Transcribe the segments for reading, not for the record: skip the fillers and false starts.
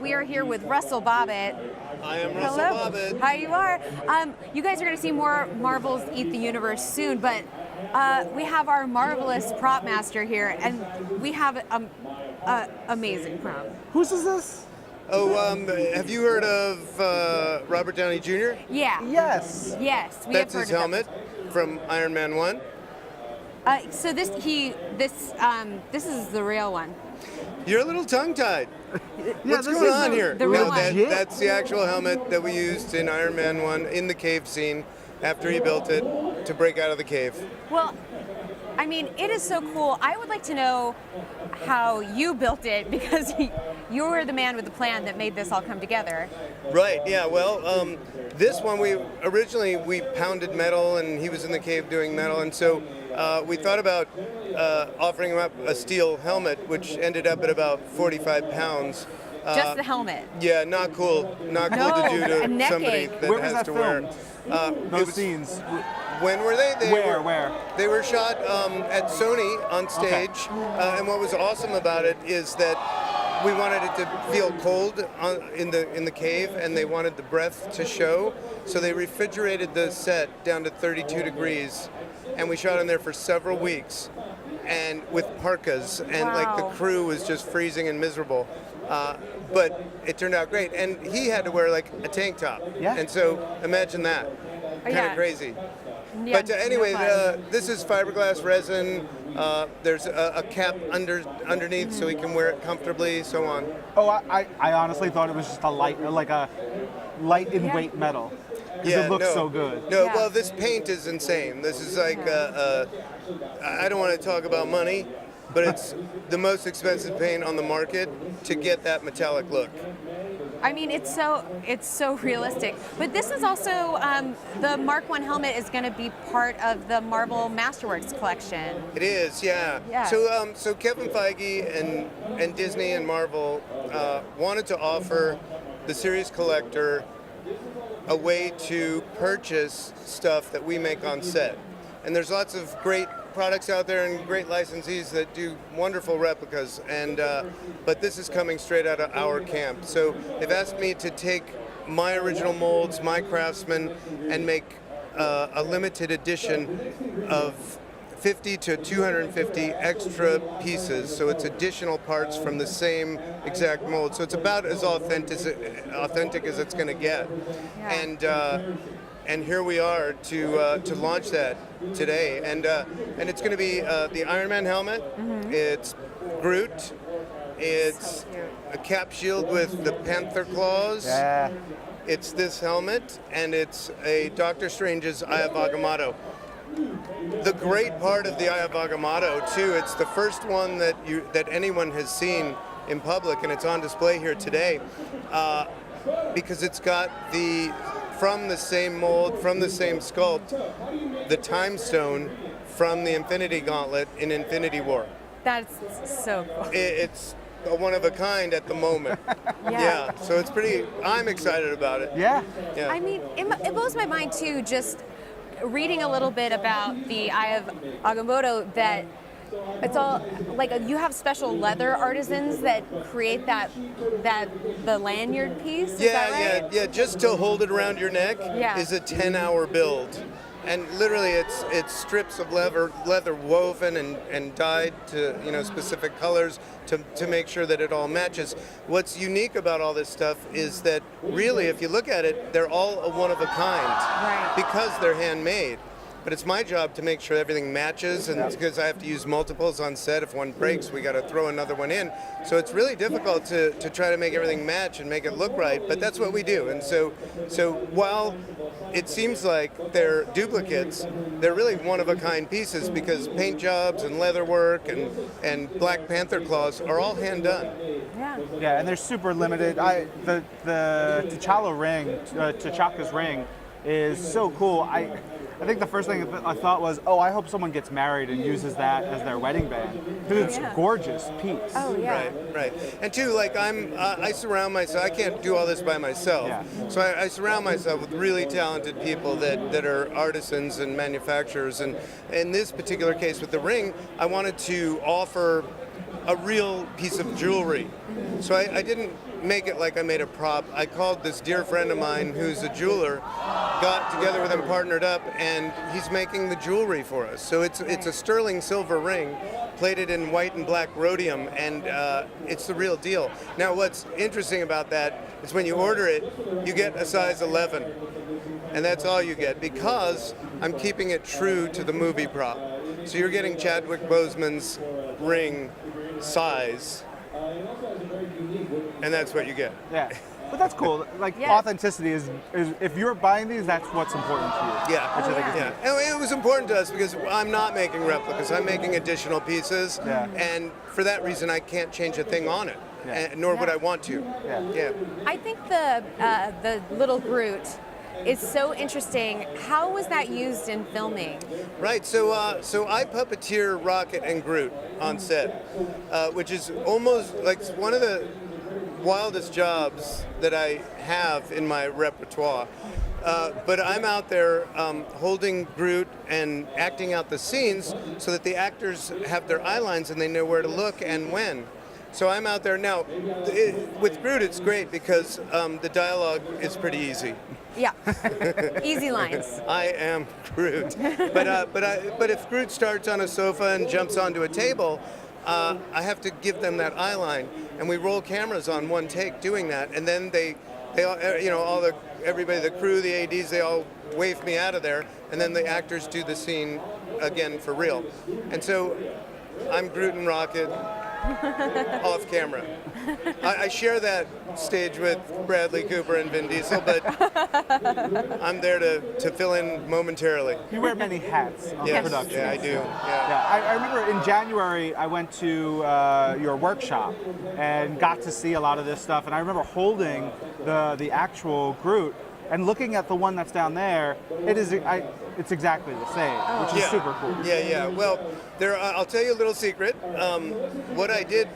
we are here with Russell Bobbitt. I am Russell Hello. Bobbitt. Hi, you are. You guys are going to see more Marvel's Eat the Universe soon, but we have our marvelous prop master here, and we have amazing prop. Whose is this? Oh, have you heard of Robert Downey Jr.? Yeah. Yes. Yes, we That's have his heard helmet from Iron Man 1. So this is the real one. You're a little tongue-tied. What's this going is on here? the real one. That's the actual helmet that we used in Iron Man 1 in the cave scene after he built it to break out of the cave. Well, I mean, it is so cool. I would like to know how you built it, because you were the man with the plan that made this all come together. Right, yeah, well, this one we pounded metal and he was in the cave doing metal, and so we thought about offering him up a steel helmet, which ended up at about 45 pounds. Just the helmet. Yeah, not cool to do to a neck somebody ache. that Where was has that to filmed? wear. Those scenes. When were they? Where? They were shot at Sony on stage, and what was awesome about it is that we wanted it to feel cold in the cave, and they wanted the breath to show, so they refrigerated the set down to 32 degrees, and we shot in there for several weeks, and with parkas, and like the crew was just freezing and miserable. But it turned out great, and he had to wear like a tank top, and so imagine that, kind of crazy. Yeah, But anyway, this is fiberglass resin. There's a cap underneath so he can wear it comfortably, so on. Oh, I honestly thought it was just a light in weight metal. Because it looks so good. No, well, this paint is insane. This is like, I don't want to talk about money, but it's the most expensive paint on the market to get that metallic look. I mean, it's so realistic. But this is also the Mark I helmet is going to be part of the Marvel Masterworks collection. It is, yeah. So Kevin Feige and Disney and Marvel wanted to offer the series collector a way to purchase stuff that we make on set. And there's lots of great products out there and great licensees that do wonderful replicas, and but this is coming straight out of our camp. So they've asked me to take my original molds, my craftsmen, and make a limited edition of 50 to 250 extra pieces, so it's additional parts from the same exact mold. So it's about as authentic as it's going to get. And here we are to launch that today, and it's going to be the Iron Man helmet. It's Groot. It's a cap shield with the panther claws. Yeah. It's this helmet, and it's a Doctor Strange's Eye of Agamotto. The great part of the Eye of Agamotto, too, it's the first one that anyone has seen in public, and it's on display here today, because it's got from the same mold, from the same sculpt, the time stone from the Infinity Gauntlet in Infinity War. That's so cool. It's a one of a kind at the moment. Yeah, so it's I'm excited about it. Yeah. I mean, it blows my mind too, just reading a little bit about the Eye of Agamotto, that it's all like you have special leather artisans that create the lanyard piece. Is that right? Yeah. Just to hold it around your neck is a 10-hour build, and literally it's strips of leather woven and dyed to specific colors to make sure that it all matches. What's unique about all this stuff is that really, if you look at it, they're all a one of a kind, because they're handmade. But it's my job to make sure everything matches, and because I have to use multiples on set. If one breaks, we got to throw another one in. So it's really difficult to try to make everything match and make it look right, but that's what we do. And so while it seems like they're duplicates, they're really one-of-a-kind pieces, because paint jobs and leather work and Black Panther claws are all hand-done. Yeah, and they're super limited. The T'Chaka's ring is so cool. I think the first thing I thought was, I hope someone gets married and uses that as their wedding band, because it's a gorgeous piece. Oh yeah. Right. And two, like I surround myself. I can't do all this by myself. So I surround myself with really talented people that are artisans and manufacturers. And in this particular case with the ring, I wanted to offer a real piece of jewelry. So I didn't make it like I made a prop. I called this dear friend of mine who's a jeweler, got together with him, partnered up, and he's making the jewelry for us. So it's a sterling silver ring, plated in white and black rhodium, and it's the real deal. Now, what's interesting about that is when you order it, you get a size 11, and that's all you get because I'm keeping it true to the movie prop. So you're getting Chadwick Boseman's ring size, and that's what you get. Yeah. But that's cool. Like, authenticity is if you're buying these, that's what's important to you. Yeah. Which I think is neat. And it was important to us because I'm not making replicas. I'm making additional pieces. Yeah. And for that reason, I can't change a thing on it, nor would I want to. Yeah. I think the little Groot is so interesting. How was that used in filming? Right. So I puppeteer Rocket and Groot on set, which is almost like one of the wildest jobs that I have in my repertoire. But I'm out there holding Groot and acting out the scenes so that the actors have their eye lines and they know where to look and when. So I'm out there now. With Groot, it's great because the dialogue is pretty easy. Yeah, easy lines. I am Groot. But if Groot starts on a sofa and jumps onto a table, I have to give them that eye line, and we roll cameras on one take doing that, and then they all, everybody, the crew, the ADs, they all wave me out of there, and then the actors do the scene again for real. And so I'm Groot and Rocket off camera. I share that stage with Bradley Cooper and Vin Diesel, but I'm there to fill in momentarily. You wear many hats on the production. Yeah, I do. Yeah. I remember in January I went to your workshop and got to see a lot of this stuff, and I remember holding the actual Groot and looking at the one that's down there. It's exactly the same, which is super cool. Yeah. Well, I'll tell you a little secret. What I did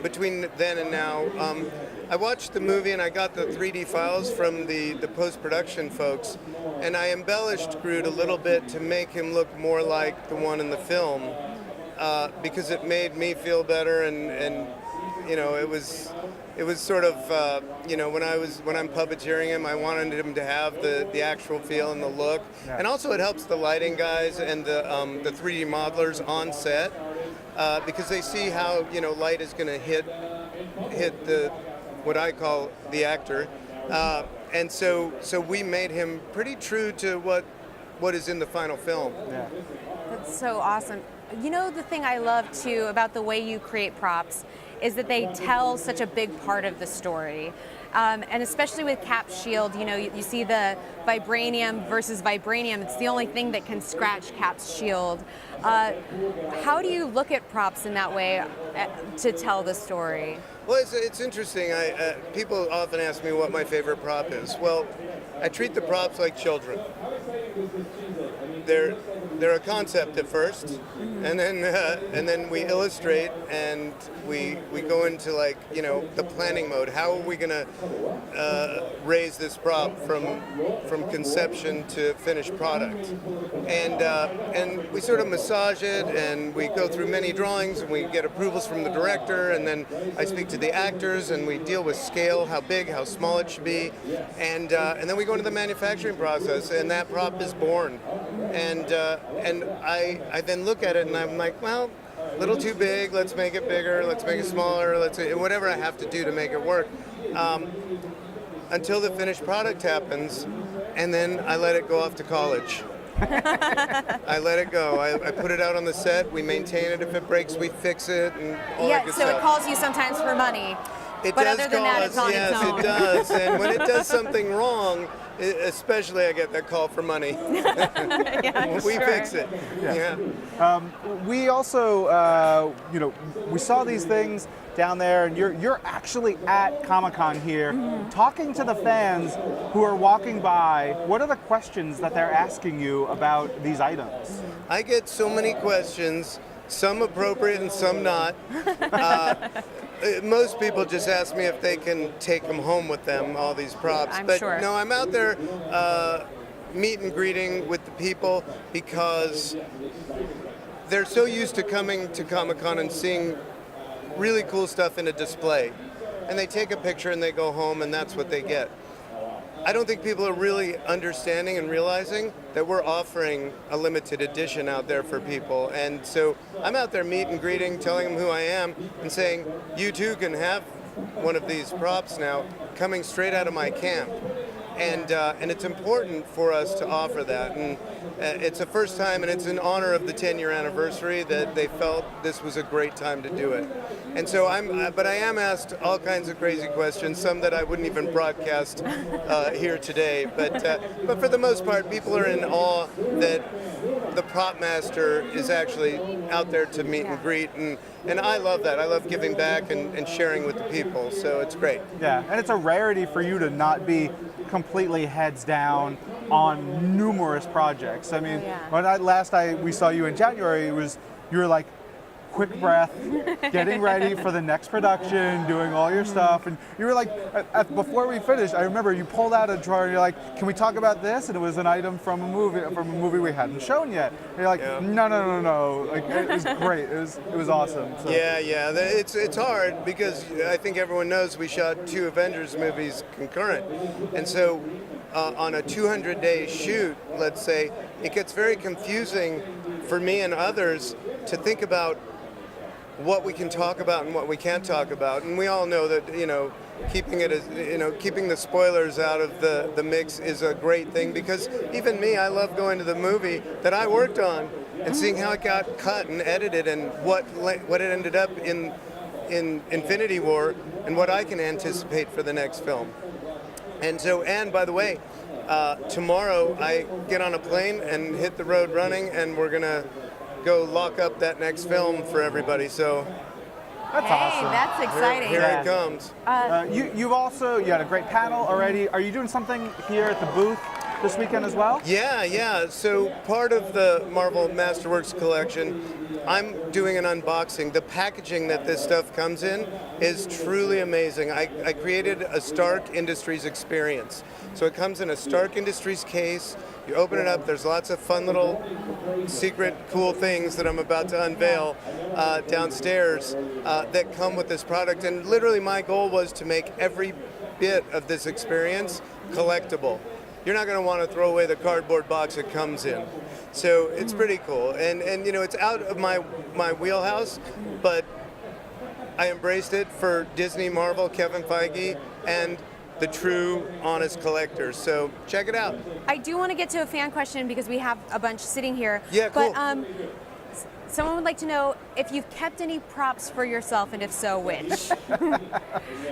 between then and now, I watched the movie and I got the 3D files from the post-production folks, and I embellished Groot a little bit to make him look more like the one in the film, because it made me feel better, and it was sort of when I'm puppeteering him, I wanted him to have the actual feel and the look, and also it helps the lighting guys and the 3D modelers on set because they see how light is going to hit the what I call the actor, and so we made him pretty true to what is in the final film. Yeah. That's so awesome. The thing I love too about the way you create props is that they tell such a big part of the story. And especially with Cap's shield, you see the vibranium versus vibranium. It's the only thing that can scratch Cap's shield. How do you look at props in that way to tell the story? Well, it's interesting. People often ask me what my favorite prop is. Well, I treat the props like children. They're a concept at first, and then we illustrate and we go into the planning mode. How are we going to raise this prop from conception to finished product? And we sort of massage it, and we go through many drawings, and we get approvals from the director, and then I speak to the actors, and we deal with scale, how big, how small it should be, and then we go into the manufacturing process, and that prop is born. And I then look at it and I'm like, well, a little too big, let's make it bigger, let's make it smaller, whatever I have to do to make it work. Until the finished product happens, and then I let it go off to college. I let it go. I put it out on the set, we maintain it, if it breaks we fix it, and all that good stuff. So it calls you sometimes for money. It but does other than call that, us, it's on yes, its own. it does. And when it does something wrong, especially I get that call for money. We fix it. Yeah. We also, we saw these things down there, and you're actually at Comic-Con here, talking to the fans who are walking by. What are the questions that they're asking you about these items? I get so many questions, some appropriate and some not. Most people just ask me if they can take them home with them, all these props. I'm but sure. No, I'm out there meet and greeting with the people because they're so used to coming to Comic-Con and seeing really cool stuff in a display. and they take a picture and they go home, and that's what they get. I don't think people are really understanding and realizing that we're offering a limited edition out there for people. And so I'm out there meet and greeting, telling them who I am, and saying, you too can have one of these props now coming straight out of my camp. And it's important for us to offer that. And it's the first time, and it's in honor of the 10-year anniversary, that they felt this was a great time to do it. And so but I am asked all kinds of crazy questions, some that I wouldn't even broadcast here today. But for the most part, people are in awe that the prop master is actually out there to meet and greet, and I love that. I love giving back and sharing with the people, so it's great. Yeah, and it's a rarity for you to not be completely heads down on numerous projects. I mean, when we saw you in January, you were like, quick breath, getting ready for the next production, doing all your stuff, and you were like, before we finished, I remember you pulled out a drawer and you're like, can we talk about this? And it was an item from a movie we hadn't shown yet. And you're like, no. Like, it was great. It was awesome. So. Yeah. It's hard because I think everyone knows we shot 2 Avengers movies concurrent, and so on a 200-day shoot, let's say, it gets very confusing for me and others to think about what we can talk about and what we can't talk about. And we all know that, keeping the spoilers out of the mix is a great thing, because even me, I love going to the movie that I worked on and seeing how it got cut and edited and what it ended up in Infinity War and what I can anticipate for the next film. And by the way, tomorrow I get on a plane and hit the road running, and we're gonna go lock up that next film for everybody. So that's awesome. That's exciting. Here it comes. You had a great panel already. Are you doing something here at the booth this weekend as well? Yeah. So part of the Marvel Masterworks collection, I'm doing an unboxing. The packaging that this stuff comes in is truly amazing. I created a Stark Industries experience. So it comes in a Stark Industries case. You open it up, there's lots of fun little secret cool things that I'm about to unveil downstairs that come with this product. And literally my goal was to make every bit of this experience collectible. You're not going to want to throw away the cardboard box it comes in. So it's pretty cool. And it's out of my wheelhouse, but I embraced it for Disney, Marvel, Kevin Feige, and the true, honest collectors. So check it out. I do want to get to a fan question because we have a bunch sitting here. Yeah, cool. But someone would like to know if you've kept any props for yourself, and if so, which?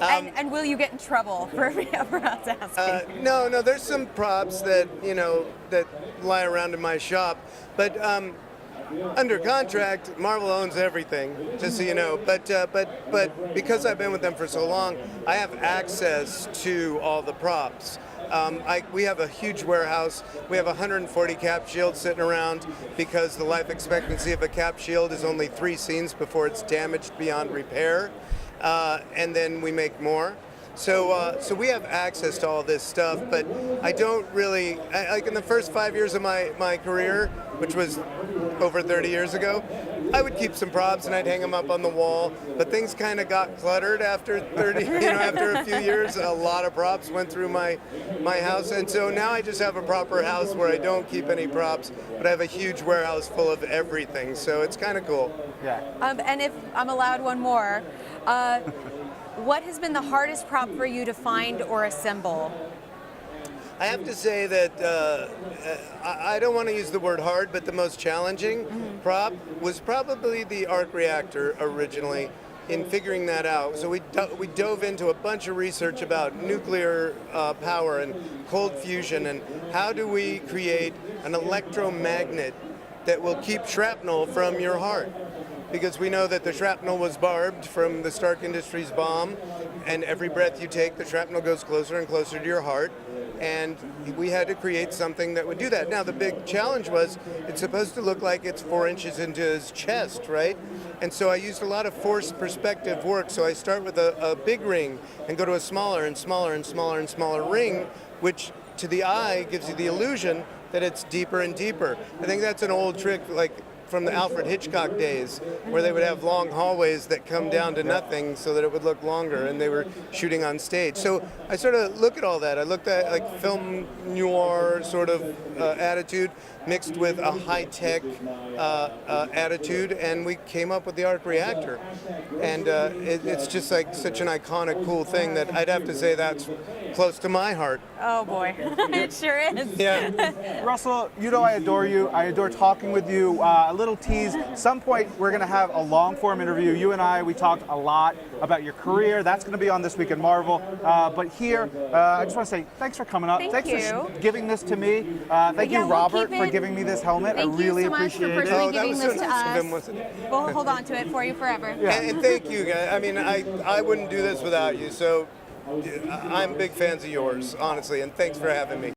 And will you get in trouble for us asking? No. There's some props that that lie around in my shop, but under contract, Marvel owns everything, just so you know. But because I've been with them for so long, I have access to all the props. We have a huge warehouse. We have 140 cap shields sitting around because the life expectancy of a cap shield is only 3 scenes before it's damaged beyond repair, and then we make more. So we have access to all this stuff, but I don't really, like in the first 5 years of my career, which was over 30 years ago, I would keep some props and I'd hang them up on the wall, but things kind of got cluttered after after a few years. A lot of props went through my house, and so now I just have a proper house where I don't keep any props, but I have a huge warehouse full of everything, so it's kind of cool. Yeah. And if I'm allowed one more, what has been the hardest prop for you to find or assemble? I have to say that I don't want to use the word hard, but the most challenging prop was probably the arc reactor originally in figuring that out. So we dove into a bunch of research about nuclear power and cold fusion, and how do we create an electromagnet that will keep shrapnel from your heart. Because we know that the shrapnel was barbed from the Stark Industries bomb, and every breath you take, the shrapnel goes closer and closer to your heart, and we had to create something that would do that. Now, the big challenge was it's supposed to look like it's 4 inches into his chest, right? And so I used a lot of forced perspective work, so I start with a big ring and go to a smaller and smaller and smaller and smaller ring, which to the eye gives you the illusion that it's deeper and deeper. I think that's an old trick, like from the Alfred Hitchcock days, where they would have long hallways that come down to nothing so that it would look longer, and they were shooting on stage. So I sort of look at all that. I looked at like film noir sort of attitude mixed with a high-tech attitude, and we came up with the arc reactor. And it's just like such an iconic, cool thing that I'd have to say that's close to my heart. Oh boy, it sure is. Yeah. Russell, you know I adore you. I adore talking with you. A little tease. Some point we're going to have a long-form interview. You and I, we talked a lot about your career. That's going to be on This Week in Marvel. But here, I just want to say thanks for coming up. Thanks for giving this to me. Thank you, Robert, for giving me this helmet. I really appreciate it. Thank you so much for personally giving that was this so to nice of him, us. wasn't it? We'll hold on to it for you forever. Yeah. And thank you, guys. I mean, I wouldn't do this without you. So I'm big fans of yours, honestly, and thanks for having me.